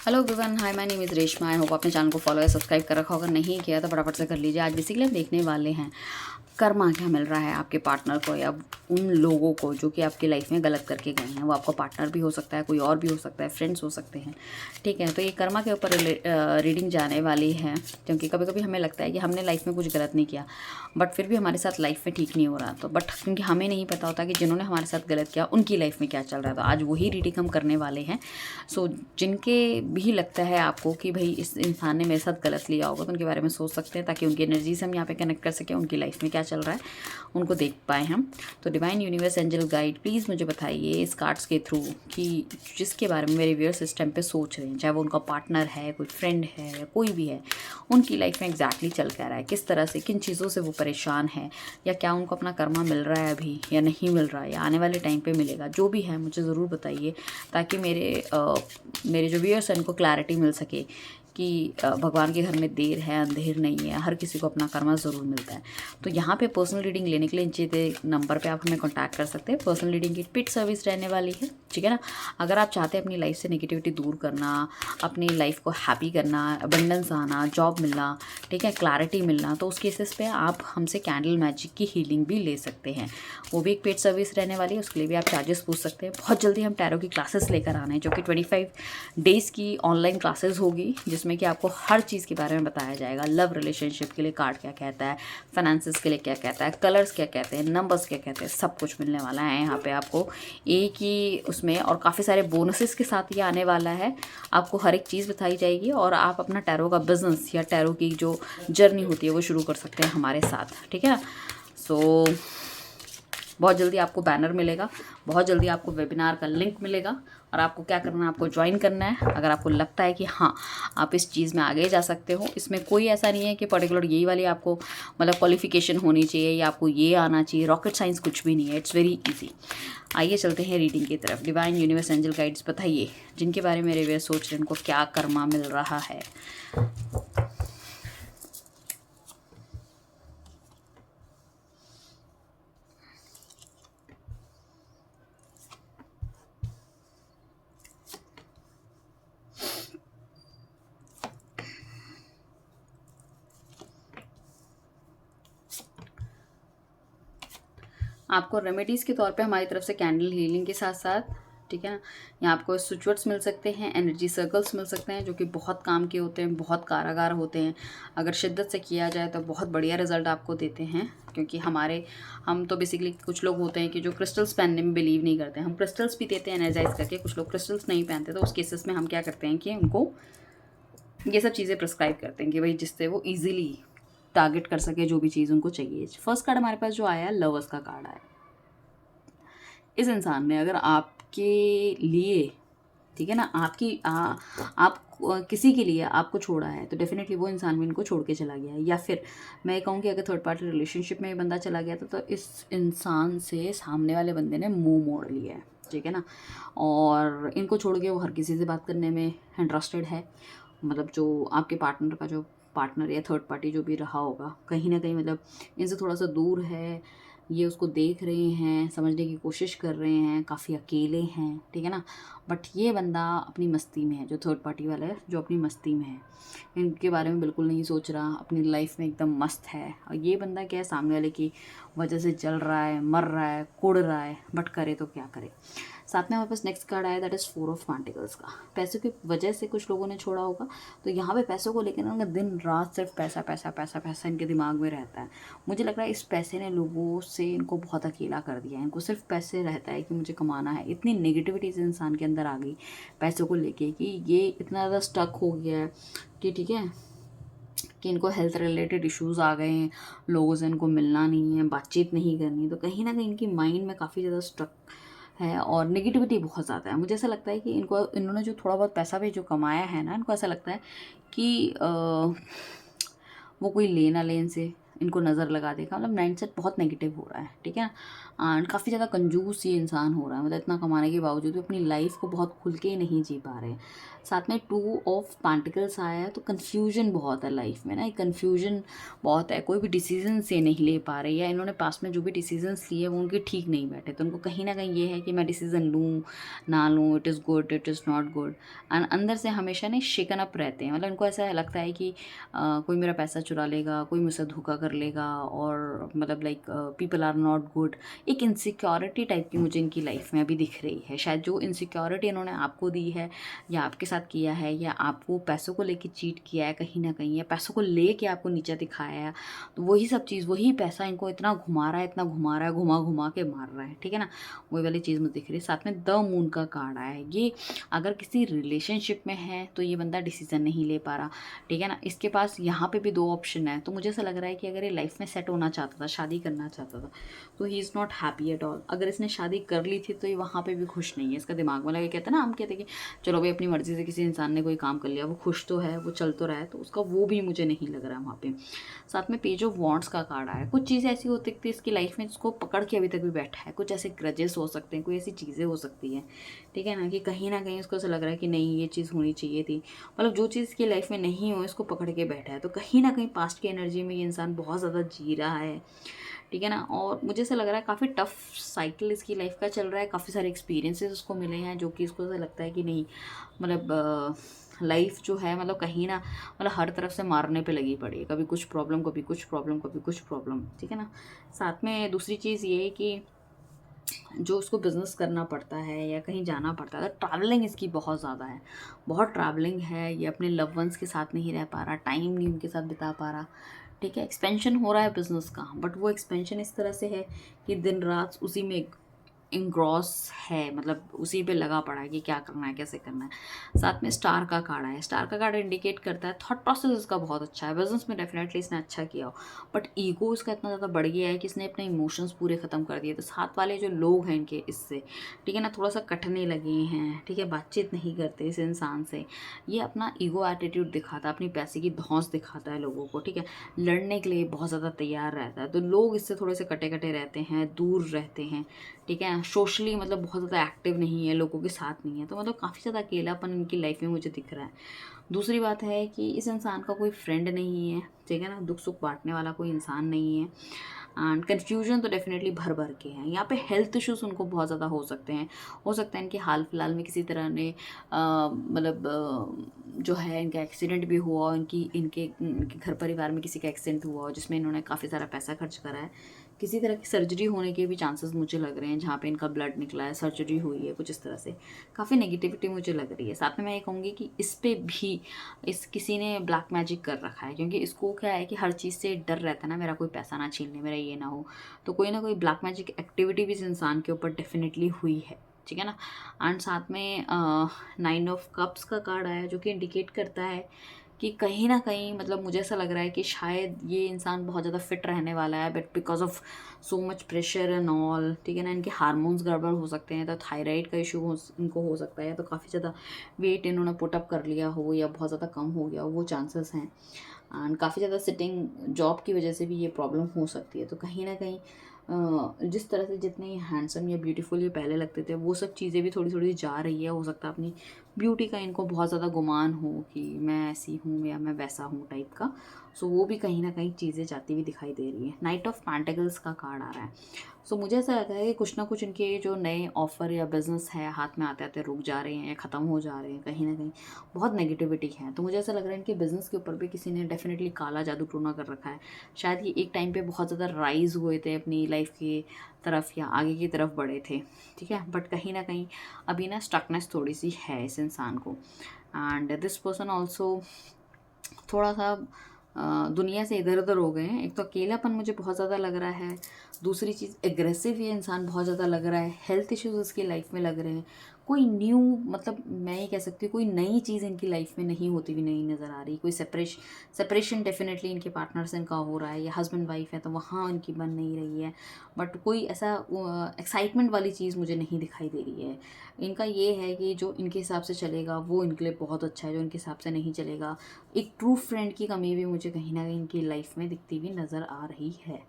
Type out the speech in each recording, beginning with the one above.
Hello everyone, hi, my name is Reshma. I hope आपने channel को follow या subscribe कर रखा होगा। नहीं किया तो फटाफट से कर लीजिए। आज बेसिकली हम देखने वाले हैं कर्मा क्या मिल रहा है आपके पार्टनर को या उन लोगों को जो कि आपकी लाइफ में गलत करके गए हैं। वो आपका पार्टनर भी हो सकता है, कोई और भी हो सकता है, फ्रेंड्स हो सकते हैं। ठीक है, तो ये कर्मा के ऊपर रीडिंग जाने वाली है, क्योंकि कभी कभी हमें लगता है कि हमने लाइफ में कुछ गलत नहीं किया, बट फिर भी हमारे साथ लाइफ में ठीक नहीं हो रहा। तो बट क्योंकि हमें नहीं पता होता कि जिन्होंने हमारे साथ गलत किया उनकी लाइफ में क्या चल रहा है, तो आज वही रीडिंग हम करने वाले हैं। सो जिनके भी लगता है आपको कि भाई इस इंसान ने मेरे साथ गलत लिया होगा, तो उनके बारे में सोच सकते हैं, ताकि उनकी एनर्जी से हम यहाँ पे कनेक्ट कर सकें, उनकी लाइफ में क्या चल रहा है उनको देख पाए हम। तो divine universe angel guide please मुझे बताइए इस कार्ड्स के थ्रू कि जिसके बारे में मेरे व्यूअर्स इस टाइम पे सोच रहे हैं, चाहे वो उनका पार्टनर है, कोई फ्रेंड है या कोई भी है, उनकी लाइफ में एग्जैक्टली चल क्या रहा है, किस तरह से, किन चीज़ों से वो परेशान है, या क्या उनको अपना कर्मा मिल रहा है अभी या नहीं मिल रहा है, या आने वाले टाइम पे मिलेगा। जो भी है मुझे ज़रूर बताइए, ताकि मेरे जो व्यूअर्स हैं उनको क्लैरिटी मिल सके कि भगवान के घर में देर है अंधेर नहीं है, हर किसी को अपना कर्मा ज़रूर मिलता है। तो यहाँ पे पर्सनल रीडिंग लेने के लिए नीचे दे नंबर पे आप हमें कांटेक्ट कर सकते हैं। पर्सनल रीडिंग की पिट सर्विस रहने वाली है, ठीक है ना। अगर आप चाहते हैं अपनी लाइफ से नेगेटिविटी दूर करना, अपनी लाइफ को हैप्पी करना, अबंडेंस आना, जॉब मिलना, ठीक है, क्लैरिटी मिलना, तो उस केसेस पे आप हमसे कैंडल मैजिक की हीलिंग भी ले सकते हैं। वो भी एक पेड सर्विस रहने वाली है, उसके लिए भी आप चार्जेस पूछ सकते हैं। बहुत जल्दी हम टैरो की क्लासेस लेकर आने हैं, जो कि 25 डेज़ की ऑनलाइन क्लासेस होगी, जिसमें कि आपको हर चीज़ के बारे में बताया जाएगा। लव रिलेशनशिप के लिए कार्ड क्या कहता है, फाइनेंसेस के लिए क्या कहता है, कलर्स क्या कहते हैं, नंबर्स क्या कहते हैं, सब कुछ मिलने वाला है यहाँ पे आपको एक ही उसमें, और काफ़ी सारे बोनसेस के साथ ये आने वाला है। आपको हर एक चीज़ बताई जाएगी और आप अपना टैरो का बिजनेस या टैरो की जो जर्नी होती है वो शुरू कर सकते हैं हमारे साथ, ठीक है। सो बहुत जल्दी आपको बैनर मिलेगा, बहुत जल्दी आपको वेबिनार का लिंक मिलेगा, और आपको क्या करना है, आपको ज्वाइन करना है। अगर आपको लगता है कि हाँ आप इस चीज़ में आगे जा सकते हो, इसमें कोई ऐसा नहीं है कि पर्टिकुलर यही वाली आपको मतलब क्वालिफिकेशन होनी चाहिए या आपको ये आना चाहिए, रॉकेट साइंस कुछ भी नहीं है, इट्स वेरी इजी। आइए चलते हैं रीडिंग की तरफ। डिवाइन यूनिवर्स एंजल गाइड्स बताइए जिनके बारे में मेरे वे सोच रहे हैं उनको क्या कर्मा मिल रहा है। आपको रेमेडीज़ के तौर पे हमारी तरफ से कैंडल हीलिंग के साथ साथ, ठीक है ना, यहाँ आपको स्विचवर्ड्स मिल सकते हैं, एनर्जी सर्कल्स मिल सकते हैं, जो कि बहुत काम के होते हैं, बहुत कारागार होते हैं। अगर शिद्दत से किया जाए तो बहुत बढ़िया रिजल्ट आपको देते हैं, क्योंकि हम तो बेसिकली कुछ लोग होते हैं कि जो क्रिस्टल्स पहनने में बिलीव नहीं करते हैं। हम क्रिस्टल्स भी देते हैं एनर्जाइज करके, कुछ लोग क्रिस्टल्स नहीं पहनते, तो उस केसेस में हम क्या करते हैं कि उनको ये सब चीज़ें प्रिस्क्राइब करते हैं कि भाई जिससे वो ईजिली टारगेट कर सके जो भी चीज़ उनको चाहिए। फर्स्ट कार्ड हमारे पास जो आया है, लवर्स का कार्ड आया। इस इंसान ने अगर आपके लिए, ठीक है ना, आप किसी के लिए आपको छोड़ा है, तो डेफिनेटली वो इंसान भी इनको छोड़ के चला गया है। या फिर मैं कहूँ कि अगर थर्ड पार्टी रिलेशनशिप में ये बंदा चला गया था, तो इस इंसान से सामने वाले बंदे ने मुंह मोड़ लिया है, ठीक है ना। और इनको छोड़ के वो हर किसी से बात करने में इंटरेस्टेड है। मतलब जो आपके पार्टनर का जो पार्टनर या थर्ड पार्टी जो भी रहा होगा, कहीं ना कहीं मतलब इनसे थोड़ा सा दूर है। ये उसको देख रहे हैं, समझने की कोशिश कर रहे हैं, काफ़ी अकेले हैं, ठीक है ना। बट ये बंदा अपनी मस्ती में है, जो थर्ड पार्टी वाला है जो अपनी मस्ती में है, इनके बारे में बिल्कुल नहीं सोच रहा, अपनी लाइफ में एकदम मस्त है। और ये बंदा क्या है, सामने वाले की वजह से जल रहा है, मर रहा है, कुड़ रहा है, बट करे तो क्या करे। साथ में हमारे पास नेक्स्ट कार्ड आया, दैट इज़ 4 ऑफ पेंटिकल्स का। पैसों की वजह से कुछ लोगों ने छोड़ा होगा, तो यहाँ पे पैसों को लेकर ना उनका दिन रात सिर्फ पैसा पैसा पैसा पैसा इनके दिमाग में रहता है। मुझे लग रहा है इस पैसे ने लोगों से इनको बहुत अकेला कर दिया है। इनको सिर्फ पैसे रहता है कि मुझे कमाना है। इतनी नेगेटिविटी इस इंसान के अंदर आ गई पैसों को लेके कि ये इतना ज़्यादा स्टक हो गया है कि, ठीक है, कि इनको हेल्थ रिलेटेड इश्यूज़ आ गए हैं, लोगों से इनको मिलना नहीं है, बातचीत नहीं करनी, तो कहीं ना कहीं इनकी माइंड में काफ़ी ज़्यादा स्ट्रक है और नेगेटिविटी बहुत ज़्यादा है। मुझे ऐसा लगता है कि इन्होंने जो थोड़ा बहुत पैसा भी जो कमाया है ना, इनको ऐसा लगता है कि वो कोई लेना ले इनसे, इनको नज़र लगा देगा, मतलब माइंडसेट बहुत नेगेटिव हो रहा है, ठीक है ना। एंड काफ़ी ज़्यादा कंजूस ये इंसान हो रहा है, मतलब इतना कमाने के बावजूद भी अपनी लाइफ को बहुत खुल के नहीं जी पा रहे हैं। साथ में 2 ऑफ पेंटिकल्स आया है, तो कन्फ्यूजन बहुत है लाइफ में ना, एक कन्फ्यूजन बहुत है, कोई भी डिसीजन से नहीं ले पा रहे, या इन्होंने पास में जो भी डिसीजंस लिए वो उनके ठीक नहीं बैठे, तो उनको कहीं ना कहीं ये है कि मैं डिसीज़न लूँ ना लूँ, it is good it is not good. And अंदर से हमेशा नहीं शेकन अप रहते हैं, मतलब इनको ऐसा लगता है कि कोई मेरा पैसा चुरा लेगा, कोई मुझसे धोखा कर लेगा, और मतलब like people are not good. एक इनसिक्योरिटी टाइप की मुझे इनकी लाइफ में अभी दिख रही है। शायद जो इनसिक्योरिटी इन्होंने आपको दी है या आपके साथ किया है, या आपको पैसों को लेके चीट किया है कहीं ना कहीं, या पैसों को लेके आपको नीचा दिखाया है, तो वही सब चीज़, वही पैसा इनको इतना घुमा रहा है, इतना घुमा रहा है, घुमा घुमा के मार रहा है, ठीक है ना। वही वाली चीज़ मुझे दिख रही है। साथ में द मून का कार्ड आया है, ये अगर किसी रिलेशनशिप में है तो ये बंदा डिसीजन नहीं ले पा रहा, ठीक है ना। इसके पास यहाँ पे भी 2 ऑप्शन है, तो मुझे ऐसा लग रहा है कि अगर ये लाइफ में सेट होना चाहता था, शादी करना चाहता था, तो he is not happy at all. अगर इसने शादी कर ली थी तो ये वहाँ पे भी खुश नहीं है। इसका दिमाग में लगे, कहते हैं ना, हम कहते हैं कि चलो भाई अपनी मर्जी से किसी इंसान ने कोई काम कर लिया, वो खुश तो है, वो चल तो रहा है, तो उसका वो भी मुझे नहीं लग रहा है वहाँ पे। साथ में पेज ऑफ वॉन्ड्स का कार्ड आया है। कुछ चीज़ें ऐसी हो सकती है इसकी लाइफ में जिसको पकड़ के अभी तक भी बैठा है, कुछ ऐसे ग्रजेस हो सकते हैं, कोई ऐसी चीज़ें हो सकती हैं, ठीक है ना, कि कहीं ना कहीं उसको ऐसा लग रहा है कि नहीं ये चीज़ होनी चाहिए थी, मतलब जो चीज़ इसकी लाइफ में नहीं हो इसको पकड़ के बैठा है, तो कहीं ना कहीं पास्ट की एनर्जी में ये इंसान बहुत ज़्यादा जी रहा है, ठीक है ना। और मुझे ऐसा लग रहा है काफ़ी टफ साइकिल इसकी लाइफ का चल रहा है, काफ़ी सारे एक्सपीरियंसेस उसको मिले हैं, जो कि इसको ऐसा लगता है कि नहीं, मतलब लाइफ जो है, मतलब कहीं ना, मतलब हर तरफ से मारने पे लगी पड़ी है, कभी कुछ प्रॉब्लम, कभी कुछ प्रॉब्लम, कभी कुछ प्रॉब्लम, ठीक है ना। साथ में दूसरी चीज़ ये है कि जो उसको बिज़नेस करना पड़ता है या कहीं जाना पड़ता है, तो ट्रैवलिंग इसकी बहुत ज़्यादा है, बहुत ट्रैवलिंग है। ये अपने लव वंस के साथ नहीं रह पा रहा, टाइम नहीं उनके साथ बिता पा रहा, ठीक है। एक्सपेंशन हो रहा है बिज़नेस का, बट वो एक्सपेंशन इस तरह से है कि दिन रात उसी में इंग्रॉस है, मतलब उसी पे लगा पड़ा है कि क्या करना है, कैसे करना है। साथ में स्टार का कार्ड है। स्टार का कार्ड इंडिकेट करता है थॉट प्रोसेस इसका बहुत अच्छा है, बिजनेस में डेफिनेटली इसने अच्छा किया हो, बट ईगो इसका इतना ज़्यादा बढ़ गया है कि इसने अपने इमोशंस पूरे ख़त्म कर दिए। तो साथ वाले जो लोग हैं इनके, इससे, ठीक है ना, थोड़ा सा कटने लगे हैं, ठीक है, बातचीत नहीं करते इस इंसान से। ये अपना ईगो एटीट्यूड दिखाता है, अपनी पैसे की धौंस दिखाता है लोगों को, ठीक है, लड़ने के लिए बहुत ज़्यादा तैयार रहता है, तो लोग इससे थोड़े से कटे कटे रहते हैं, दूर रहते हैं, ठीक है। सोशली मतलब बहुत ज़्यादा एक्टिव नहीं है, लोगों के साथ नहीं है, तो मतलब काफ़ी ज़्यादा अकेलापन इनकी लाइफ में मुझे दिख रहा है। दूसरी बात है कि इस इंसान का कोई फ्रेंड नहीं है, ठीक है ना, दुख सुख बांटने वाला कोई इंसान नहीं है। एंड कन्फ्यूजन तो डेफिनेटली भर भर के हैं यहाँ पे। हेल्थ इश्यूज़ उनको बहुत ज़्यादा हो सकते हैं, हो सकता है इनके हाल फिलहाल में किसी तरह ने मतलब जो है इनका एक्सीडेंट भी हुआ हो, इनके घर परिवार में किसी का एक्सीडेंट हुआ हो जिसमें इन्होंने काफ़ी सारा पैसा खर्च करा है। किसी तरह की सर्जरी होने के भी चांसेस मुझे लग रहे हैं, जहाँ पे इनका ब्लड निकला है, सर्जरी हुई है, कुछ इस तरह से काफ़ी नेगेटिविटी मुझे लग रही है। साथ में मैं ये कहूँगी कि इस पे भी इस किसी ने ब्लैक मैजिक कर रखा है, क्योंकि इसको क्या है कि हर चीज़ से डर रहता है ना, मेरा कोई पैसा ना छीन ले, मेरा ये ना हो, तो कोई ना कोई ब्लैक मैजिक एक्टिविटी भी इस इंसान के ऊपर डेफिनेटली हुई है, ठीक है ना। एंड साथ में 9 ऑफ कप्स का कार्ड आया, जो कि इंडिकेट करता है कि कहीं ना कहीं, मतलब मुझे ऐसा लग रहा है कि शायद ये इंसान बहुत ज़्यादा फिट रहने वाला है, but because of so much pressure and all, ठीक है ना, इनके हार्मोन्स गड़बड़ हो सकते हैं, तो थायराइड का इशू इनको हो सकता है, तो काफ़ी ज़्यादा वेट इन्होंने पुटअप कर लिया हो या बहुत ज़्यादा कम हो गया हो, वो चांसेस हैं। एंड काफ़ी ज़्यादा सिटिंग जॉब की वजह से भी ये प्रॉब्लम हो सकती है, तो कहीं ना कहीं जिस तरह से जितने हैंडसम या ब्यूटीफुल ये पहले लगते थे, वो सब चीज़ें भी थोड़ी थोड़ी जा रही है। हो सकता है अपनी ब्यूटी का इनको बहुत ज़्यादा गुमान हो कि मैं ऐसी हूँ या मैं वैसा हूँ टाइप का, सो वो भी कहीं ना कहीं चीज़ें जाती हुई दिखाई दे रही है। नाइट ऑफ पेंटिकल्स का कार्ड आ रहा है, सो मुझे ऐसा लगता है कि कुछ ना कुछ इनके जो नए ऑफ़र या बिज़नेस है हाथ में आते आते रुक जा रहे हैं या ख़त्म हो जा रहे हैं, कहीं ना कहीं बहुत नेगेटिविटी है। तो मुझे ऐसा लग रहा है इनके बिज़नेस के ऊपर भी किसी ने डेफिनेटली काला जादू टोना कर रखा है। शायद ये एक टाइम पे बहुत ज़्यादा राइज़ हुए थे अपनी लाइफ की तरफ या आगे की तरफ बढ़े थे, ठीक है, बट कहीं ना कहीं अभी ना स्टकनेस थोड़ी सी है इस इंसान को। एंड दिस पर्सन ऑल्सो थोड़ा सा दुनिया से इधर उधर हो गए हैं। एक तो अकेलापन मुझे बहुत ज़्यादा लग रहा है, दूसरी चीज़ एग्रेसिव ये इंसान बहुत ज़्यादा लग रहा है, हेल्थ इश्यूज़ उसकी लाइफ में लग रहे हैं, कोई न्यू, मतलब मैं ये कह सकती हूँ कोई नई चीज़ इनकी लाइफ में नहीं होती हुई नहीं नज़र आ रही। कोई सेपरेशन डेफिनेटली इनके पार्टनर से इनका हो रहा है, या हस्बैंड वाइफ है तो वहाँ इनकी बन नहीं रही है, बट कोई ऐसा एक्साइटमेंट वाली चीज़ मुझे नहीं दिखाई दे रही है। इनका ये है कि जो इनके हिसाब से चलेगा वो इनके लिए बहुत अच्छा है, जो इनके हिसाब से नहीं चलेगा। एक ट्रू फ्रेंड की कमी भी मुझे कहीं ना कहीं इनकी लाइफ में दिखती हुई नज़र आ रही है।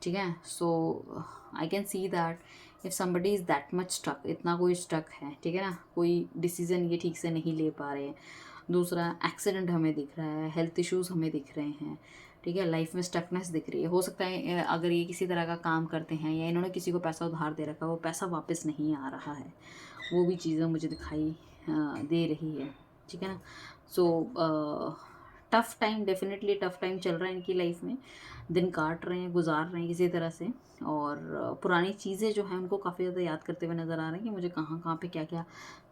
ठीक है, so I can see that if somebody is that much stuck, इतना कोई स्टक है, ठीक है ना, कोई डिसीज़न ये ठीक से नहीं ले पा रहे हैं। दूसरा, एक्सीडेंट हमें दिख रहा है, हेल्थ इश्यूज़ हमें दिख रहे हैं, ठीक है, लाइफ में स्टकनेस दिख रही है। हो सकता है अगर ये किसी तरह का काम करते हैं या इन्होंने किसी को पैसा उधार दे रखा है, वो पैसा वापस नहीं आ रहा है, वो भी चीज़ें मुझे दिखाई दे रही है। ठीक है ना, so tough time, definitely tough time चल रहा है इनकी लाइफ में, दिन काट रहे हैं, गुजार रहे हैं किसी तरह से, और पुरानी चीज़ें जो हैं उनको काफ़ी ज़्यादा याद करते हुए नज़र आ रहे हैं कि मुझे कहाँ कहाँ पे क्या क्या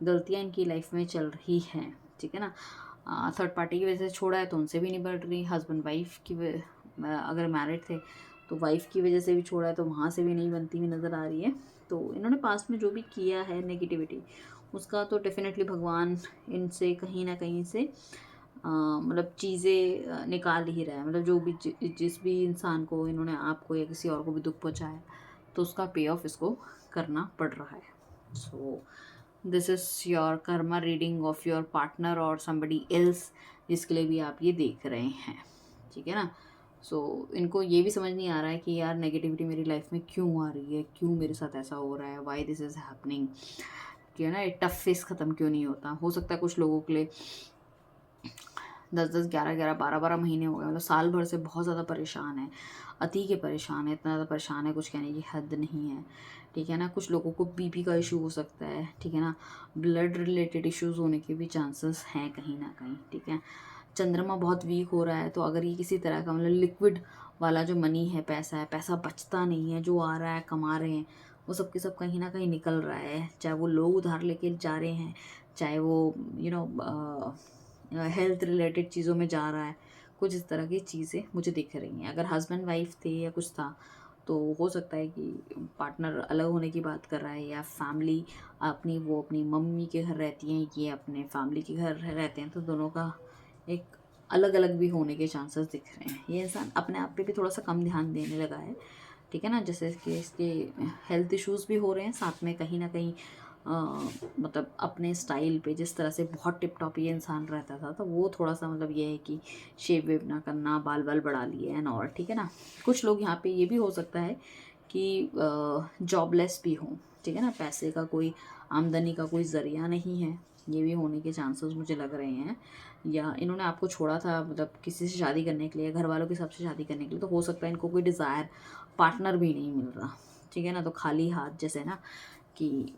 गलतियाँ इनकी लाइफ में चल रही हैं। ठीक है ना, थर्ड पार्टी की वजह से छोड़ा है तो उनसे भी नहीं बढ़ रही, हस्बैंड वाइफ की अगर मैरिड थे तो वाइफ़ की वजह से भी छोड़ा है तो वहाँ से भी नहीं बनती हुई नज़र आ रही है। तो इन्होंने पास्ट में जो भी किया है नेगेटिविटी, उसका तो डेफिनेटली भगवान इनसे कहीं ना कहीं से मतलब चीज़ें निकाल ही रहा है। मतलब जो भी जिस भी इंसान को इन्होंने, आपको या किसी और को भी दुख पहुंचाया, तो उसका पे ऑफ इसको करना पड़ रहा है। So this is your Karma reading of your partner और समबडी एल्स, जिसके लिए भी आप ये देख रहे हैं। ठीक है ना, सो इनको ये भी समझ नहीं आ रहा है कि यार नेगेटिविटी मेरी लाइफ में क्यों आ रही है, क्यों मेरे साथ ऐसा हो रहा है, वाई दिस इज़ हैपनिंग, कि है ना, ये टफ फेस ख़त्म क्यों नहीं होता। हो सकता है कुछ लोगों के लिए 10-10, 11-11, 12-12 महीने हो गए, मतलब साल भर से बहुत ज़्यादा परेशान है, अति के परेशान है, इतना ज़्यादा परेशान है कुछ कहने की हद नहीं है। ठीक है ना, कुछ लोगों को बीपी का इशू हो सकता है, ठीक है ना, ब्लड रिलेटेड इश्यूज़ होने के भी चांसेस हैं कहीं ना कहीं। ठीक है, चंद्रमा बहुत वीक हो रहा है, तो अगर ये किसी तरह का मतलब लिक्विड वाला जो मनी है, पैसा है, पैसा बचता नहीं है, जो आ रहा है कमा रहे हैं, वो सब के सब कहीं ना कहीं निकल रहा है, चाहे वो लोग उधार लेके जा रहे हैं, चाहे वो हेल्थ रिलेटेड चीज़ों में जा रहा है, कुछ इस तरह की चीज़ें मुझे दिख रही हैं। अगर हस्बैंड वाइफ थे या कुछ था तो हो सकता है कि पार्टनर अलग होने की बात कर रहा है, या फैमिली वो अपनी मम्मी के घर रहती हैं, ये अपने फैमिली के घर रहते हैं, तो दोनों का एक अलग अलग भी होने के चांसेस दिख रहे हैं। ये इंसान अपने आप पे भी थोड़ा सा कम ध्यान देने लगा है। ठीक है ना, जैसे कि इसके हेल्थ इश्यूज़ भी हो रहे हैं, साथ में कहीं ना कहीं मतलब अपने स्टाइल पे जिस तरह से बहुत टिप टॉप ये इंसान रहता था, तो वो थोड़ा सा मतलब ये है कि शेव वेव ना करना, बाल बाल बढ़ा लिए एंड और। ठीक है ना, कुछ लोग यहाँ पे ये भी हो सकता है कि जॉबलेस भी हों। ठीक है ना, पैसे का कोई, आमदनी का कोई ज़रिया नहीं है, ये भी होने के चांसेस मुझे लग रहे हैं। या इन्होंने आपको छोड़ा था मतलब किसी से शादी करने के लिए, घर वालों के हिसाब से शादी करने के लिए, तो हो सकता है इनको कोई डिज़ायर पार्टनर भी नहीं मिल रहा। ठीक है ना, तो खाली हाथ जैसे ना कि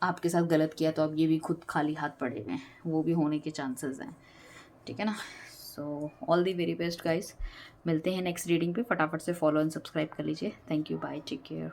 आपके साथ गलत किया तो अब ये भी खुद खाली हाथ पड़े हुए हैं, वो भी होने के चांसेस हैं। ठीक है ना, so all the very best guys, मिलते हैं नेक्स्ट रीडिंग पे। फटाफट से फॉलो एंड सब्सक्राइब कर लीजिए। Thank you, bye, take care.